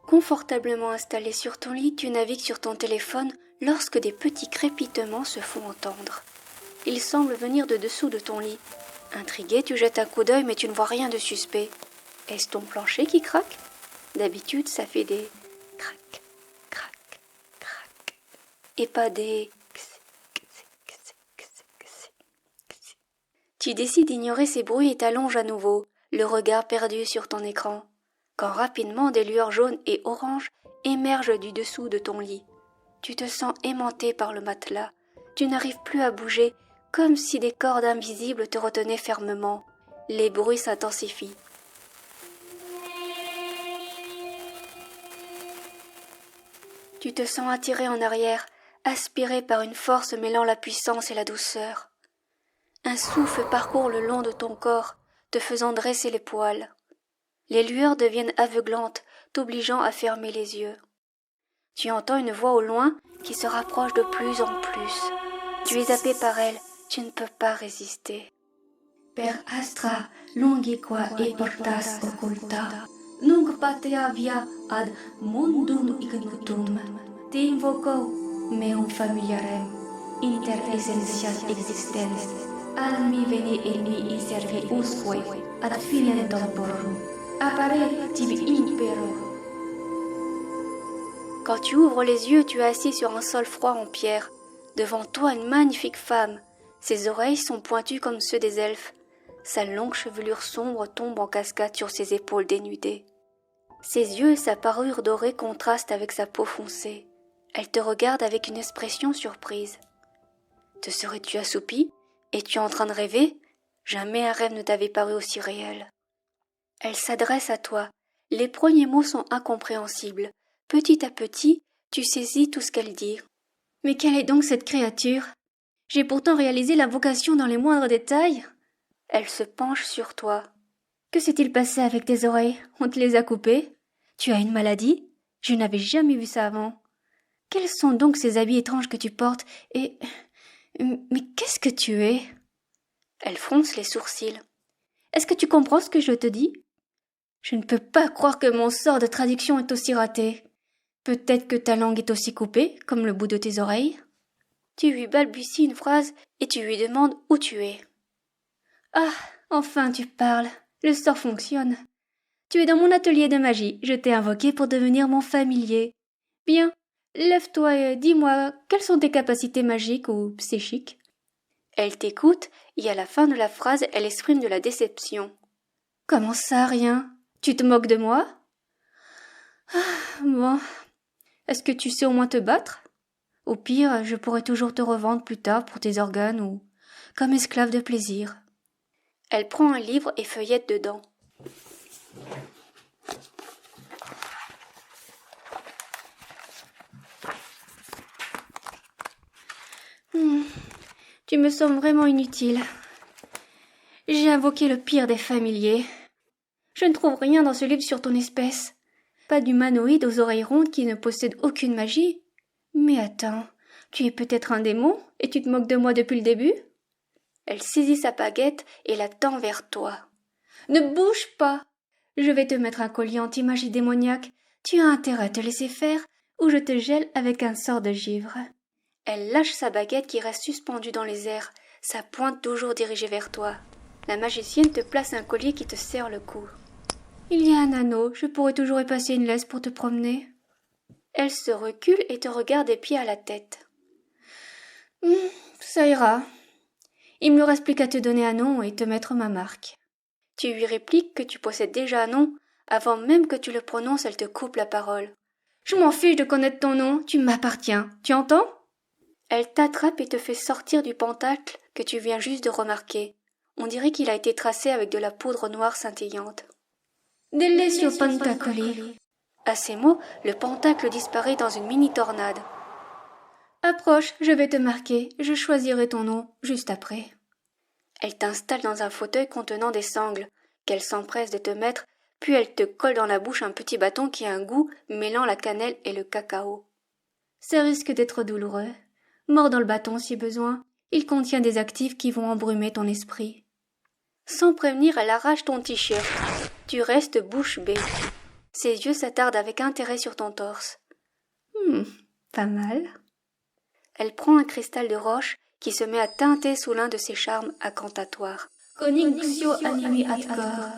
Confortablement installé sur ton lit, tu navigues sur ton téléphone lorsque des petits crépitements se font entendre. Ils semblent venir de dessous de ton lit. Intrigué, tu jettes un coup d'œil mais tu ne vois rien de suspect. Est-ce ton plancher qui craque? D'habitude, ça fait des crac, crac, crac, et pas des Tu décides d'ignorer ces bruits et t'allonges à nouveau, le regard perdu sur ton écran, quand rapidement des lueurs jaunes et oranges émergent du dessous de ton lit. Tu te sens aimanté par le matelas, tu n'arrives plus à bouger, comme si des cordes invisibles te retenaient fermement. Les bruits s'intensifient. Tu te sens attiré en arrière, aspiré par une force mêlant la puissance et la douceur. Un souffle parcourt le long de ton corps, te faisant dresser les poils. Les lueurs deviennent aveuglantes, t'obligeant à fermer les yeux. Tu entends une voix au loin qui se rapproche de plus en plus. Tu es happé par elle, tu ne peux pas résister. Per astra longiqua e portas occulta, nunc patea via ad mundum ignitum, te invoco meum familiarem, inter essentias existens, al mi veni et mi inservi usque, ad finem temporum, appare tibi impero. Quand tu ouvres les yeux, tu es assis sur un sol froid en pierre. Devant toi, une magnifique femme. Ses oreilles sont pointues comme ceux des elfes. Sa longue chevelure sombre tombe en cascade sur ses épaules dénudées. Ses yeux et sa parure dorée contrastent avec sa peau foncée. Elle te regarde avec une expression surprise. Te serais-tu assoupi? Es-tu en train de rêver? Jamais un rêve ne t'avait paru aussi réel. Elle s'adresse à toi. Les premiers mots sont incompréhensibles. Petit à petit, tu saisis tout ce qu'elle dit. Mais quelle est donc cette créature? J'ai pourtant réalisé l'invocation dans les moindres détails. Elle se penche sur toi. Que s'est-il passé avec tes oreilles? On te les a coupées? Tu as une maladie? Je n'avais jamais vu ça avant. Quels sont donc ces habits étranges que tu portes? Et... mais qu'est-ce que tu es? Elle fronce les sourcils. Est-ce que tu comprends ce que je te dis? Je ne peux pas croire que mon sort de traduction est aussi raté. Peut-être que ta langue est aussi coupée, comme le bout de tes oreilles. Tu lui balbuties une phrase et tu lui demandes où tu es. Ah, enfin tu parles. Le sort fonctionne. Tu es dans mon atelier de magie. Je t'ai invoqué pour devenir mon familier. Bien, lève-toi et dis-moi, quelles sont tes capacités magiques ou psychiques? Elle t'écoute et à la fin de la phrase, elle exprime de la déception. Comment ça, rien? Tu te moques de moi? Ah, bon. Est-ce que tu sais au moins te battre? Au pire, je pourrais toujours te revendre plus tard pour tes organes ou comme esclave de plaisir. Elle prend un livre et feuillette dedans. Tu me sembles vraiment inutile. J'ai invoqué le pire des familiers. Je ne trouve rien dans ce livre sur ton espèce. Pas d'humanoïde aux oreilles rondes qui ne possède aucune magie. Mais attends, tu es peut-être un démon et tu te moques de moi depuis le début? Elle saisit sa baguette et la tend vers toi. Ne bouge pas! Je vais te mettre un collier anti-magie démoniaque. Tu as intérêt à te laisser faire ou je te gèle avec un sort de givre. Elle lâche sa baguette qui reste suspendue dans les airs, sa pointe toujours dirigée vers toi. La magicienne te place un collier qui te serre le cou. Il y a un anneau, je pourrais toujours y passer une laisse pour te promener. Elle se recule et te regarde des pieds à la tête. Ça ira. Il me reste plus qu'à te donner un nom et te mettre ma marque. Tu lui répliques que tu possèdes déjà un nom. Avant même que tu le prononces, elle te coupe la parole. Je m'en fiche de connaître ton nom, tu m'appartiens, tu entends? Elle t'attrape et te fait sortir du pentacle que tu viens juste de remarquer. On dirait qu'il a été tracé avec de la poudre noire scintillante. Delesio Pantacoli. À ces mots, le pentacle disparaît dans une mini-tornade. Approche, je vais te marquer, je choisirai ton nom juste après. Elle t'installe dans un fauteuil contenant des sangles, qu'elle s'empresse de te mettre, puis elle te colle dans la bouche un petit bâton qui a un goût mêlant la cannelle et le cacao. Ça risque d'être douloureux. Mords dans le bâton si besoin, il contient des actifs qui vont embrumer ton esprit. Sans prévenir, elle arrache ton t-shirt. Tu restes bouche bée. Ses yeux s'attardent avec intérêt sur ton torse. Pas mal. Elle prend un cristal de roche qui se met à teinter sous l'un de ses charmes incantatoires. Conixio animi adcor.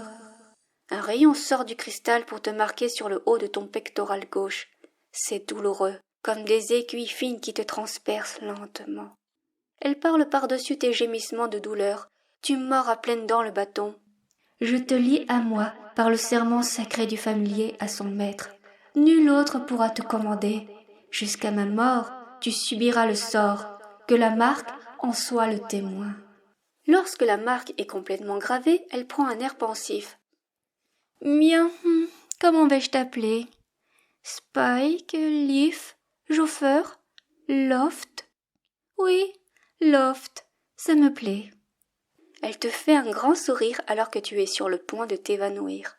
Un rayon sort du cristal pour te marquer sur le haut de ton pectoral gauche. C'est douloureux, comme des aiguilles fines qui te transpercent lentement. Elle parle par-dessus tes gémissements de douleur. Tu mords à pleines dents le bâton. Je te lie à moi par le serment sacré du familier à son maître. Nul autre pourra te commander. Jusqu'à ma mort, tu subiras le sort, que la marque en soit le témoin. Lorsque la marque est complètement gravée, elle prend un air pensif. Bien, comment vais-je t'appeler? Spike, Leaf, Joffer, Loft? Oui, Loft, ça me plaît. Elle te fait un grand sourire alors que tu es sur le point de t'évanouir.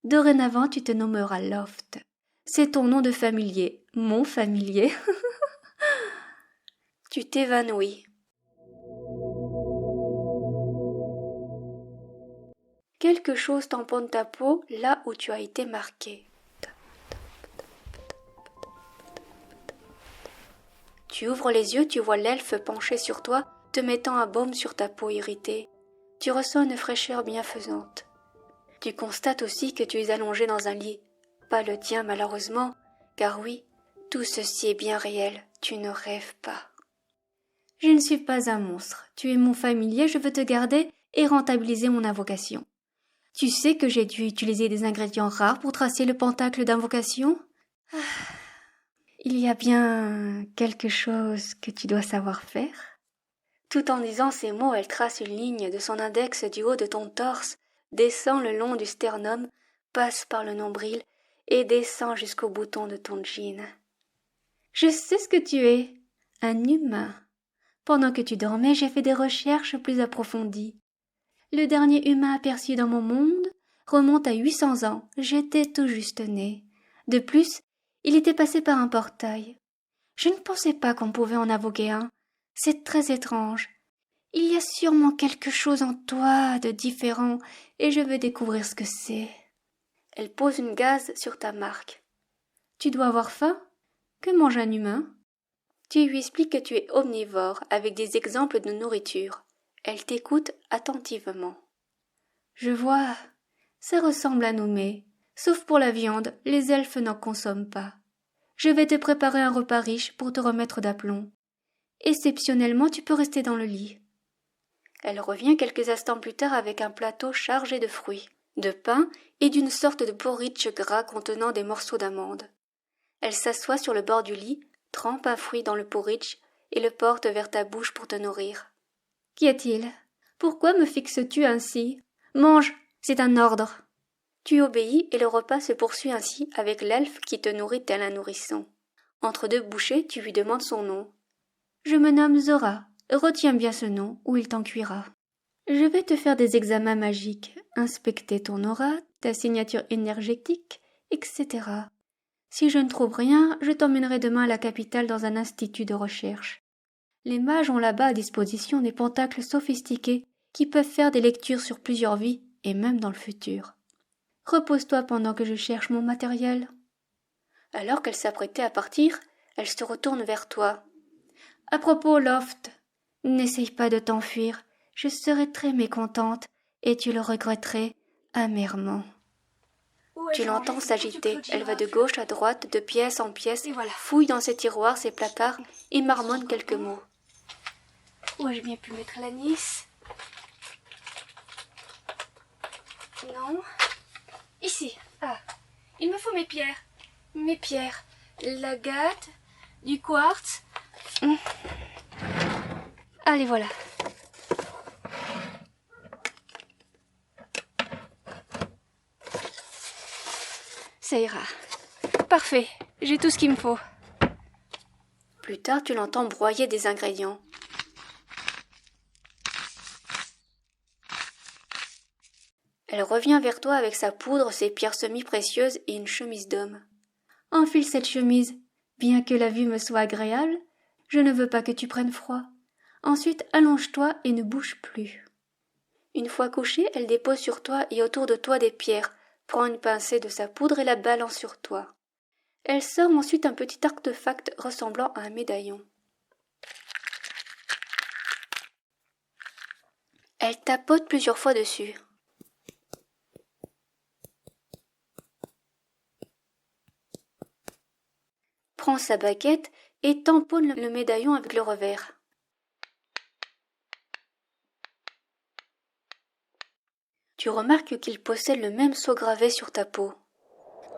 Dorénavant, tu te nommeras Loft. C'est ton nom de familier, mon familier. Tu t'évanouis. Quelque chose tamponne ta peau là où tu as été marqué. Tu ouvres les yeux, tu vois l'elfe penché sur toi, te mettant un baume sur ta peau irritée. Tu ressens une fraîcheur bienfaisante. Tu constates aussi que tu es allongé dans un lit. Pas le tien malheureusement, car oui, tout ceci est bien réel, tu ne rêves pas. Je ne suis pas un monstre, tu es mon familier, je veux te garder et rentabiliser mon invocation. Tu sais que j'ai dû utiliser des ingrédients rares pour tracer le pentacle d'invocation? Il y a bien quelque chose que tu dois savoir faire? Tout en disant ces mots, elle trace une ligne de son index du haut de ton torse, descend le long du sternum, passe par le nombril et descend jusqu'au bouton de ton jean. Je sais ce que tu es, un humain. Pendant que tu dormais, j'ai fait des recherches plus approfondies. Le dernier humain aperçu dans mon monde remonte à 800 ans. J'étais tout juste né. De plus, il était passé par un portail. Je ne pensais pas qu'on pouvait en invoquer un. C'est très étrange. Il y a sûrement quelque chose en toi de différent et je veux découvrir ce que c'est. Elle pose une gaze sur ta marque. Tu dois avoir faim? Que mange un humain? Tu lui expliques que tu es omnivore avec des exemples de nourriture. Elle t'écoute attentivement. Je vois, ça ressemble à nos mets. Sauf pour la viande, les elfes n'en consomment pas. Je vais te préparer un repas riche pour te remettre d'aplomb. Exceptionnellement, tu peux rester dans le lit. Elle revient quelques instants plus tard avec un plateau chargé de fruits, de pain et d'une sorte de porridge gras contenant des morceaux d'amande. Elle s'assoit sur le bord du lit, trempe un fruit dans le porridge et le porte vers ta bouche pour te nourrir. Qu'y a-t-il? Pourquoi me fixes-tu ainsi? Mange, c'est un ordre. Tu obéis et le repas se poursuit ainsi avec l'elfe qui te nourrit tel un nourrisson. Entre deux bouchées, tu lui demandes son nom. Je me nomme Zora. Retiens bien ce nom ou il t'en cuira. Je vais te faire des examens magiques, inspecter ton aura, ta signature énergétique, etc. Si je ne trouve rien, je t'emmènerai demain à la capitale dans un institut de recherche. Les mages ont là-bas à disposition des pentacles sophistiqués qui peuvent faire des lectures sur plusieurs vies et même dans le futur. Repose-toi pendant que je cherche mon matériel. Alors qu'elle s'apprêtait à partir, elle se retourne vers toi. À propos, Loft, n'essaye pas de t'enfuir, je serai très mécontente et tu le regretterais amèrement. Tu l'entends s'agiter, elle va de gauche à droite, de pièce en pièce, fouille dans ses tiroirs, ses placards et marmonne quelques mots. Où ai-je bien pu mettre l'anis? Non. Ici. Ah, il me faut mes pierres. Mes pierres. L'agate, du quartz. Allez, voilà. Ça ira. Parfait, j'ai tout ce qu'il me faut. Plus tard, tu l'entends broyer des ingrédients. Elle revient vers toi avec sa poudre, ses pierres semi-précieuses et une chemise d'homme. Enfile cette chemise. Bien que la vue me soit agréable, je ne veux pas que tu prennes froid. Ensuite, allonge-toi et ne bouge plus. Une fois couchée, elle dépose sur toi et autour de toi des pierres, prend une pincée de sa poudre et la balance sur toi. Elle sort ensuite un petit artefact ressemblant à un médaillon. Elle tapote plusieurs fois dessus. Prend sa baguette et tamponne le médaillon avec le revers. Tu remarques qu'il possède le même sceau gravé sur ta peau.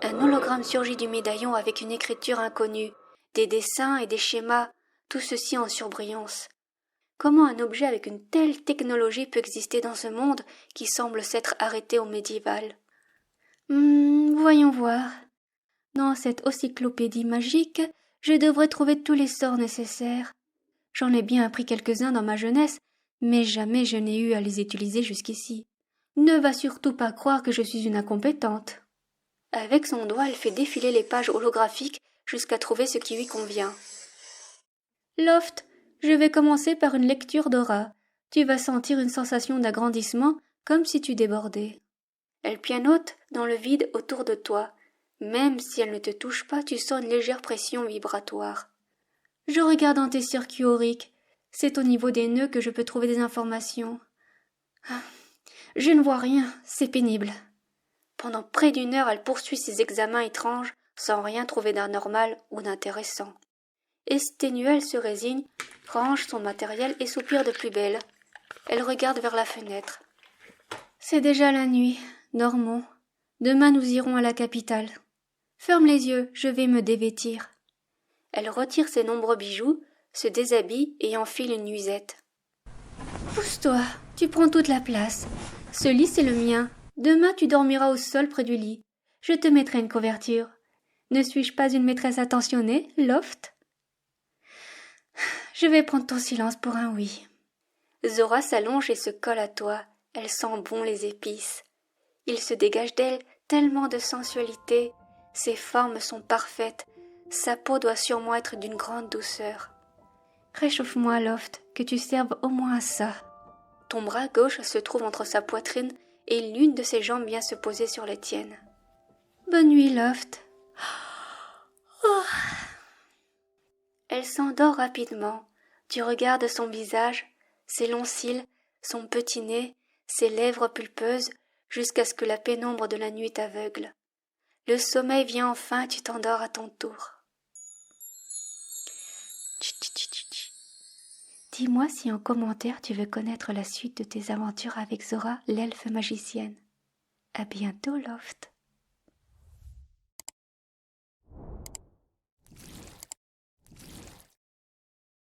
Un hologramme surgit du médaillon avec une écriture inconnue, des dessins et des schémas, tout ceci en surbrillance. Comment un objet avec une telle technologie peut exister dans ce monde qui semble s'être arrêté au médiéval? Voyons voir. Dans cette encyclopédie magique, je devrais trouver tous les sorts nécessaires. J'en ai bien appris quelques-uns dans ma jeunesse, mais jamais je n'ai eu à les utiliser jusqu'ici. Ne va surtout pas croire que je suis une incompétente. Avec son doigt, elle fait défiler les pages holographiques jusqu'à trouver ce qui lui convient. Loft, je vais commencer par une lecture d'aura. Tu vas sentir une sensation d'agrandissement comme si tu débordais. Elle pianote dans le vide autour de toi. Même si elle ne te touche pas, tu sens une légère pression vibratoire. Je regarde dans tes circuits auriques. C'est au niveau des nœuds que je peux trouver des informations. Je ne vois rien, c'est pénible. Pendant près d'une heure, elle poursuit ses examens étranges sans rien trouver d'anormal ou d'intéressant. Exténuée, elle se résigne, range son matériel et soupire de plus belle. Elle regarde vers la fenêtre. C'est déjà la nuit. Dormons. Demain nous irons à la capitale. Ferme les yeux, je vais me dévêtir. Elle retire ses nombreux bijoux, se déshabille et enfile une nuisette. Pousse-toi, tu prends toute la place. Ce lit, c'est le mien. Demain, tu dormiras au sol près du lit. Je te mettrai une couverture. Ne suis-je pas une maîtresse attentionnée, Loft? Je vais prendre ton silence pour un oui. Zora s'allonge et se colle à toi. Elle sent bon les épices. Il se dégage d'elle tellement de sensualité. Ses formes sont parfaites. Sa peau doit sûrement être d'une grande douceur. Réchauffe-moi, Loft, que tu serves au moins à ça. Ton bras gauche se trouve entre sa poitrine et l'une de ses jambes vient se poser sur les tiennes. Bonne nuit, Loft. Oh. Elle s'endort rapidement. Tu regardes son visage, ses longs cils, son petit nez, ses lèvres pulpeuses, jusqu'à ce que la pénombre de la nuit t'aveugle. Le sommeil vient enfin et tu t'endors à ton tour. Dis-moi si en commentaire tu veux connaître la suite de tes aventures avec Zora, l'elfe magicienne. À bientôt, Loft.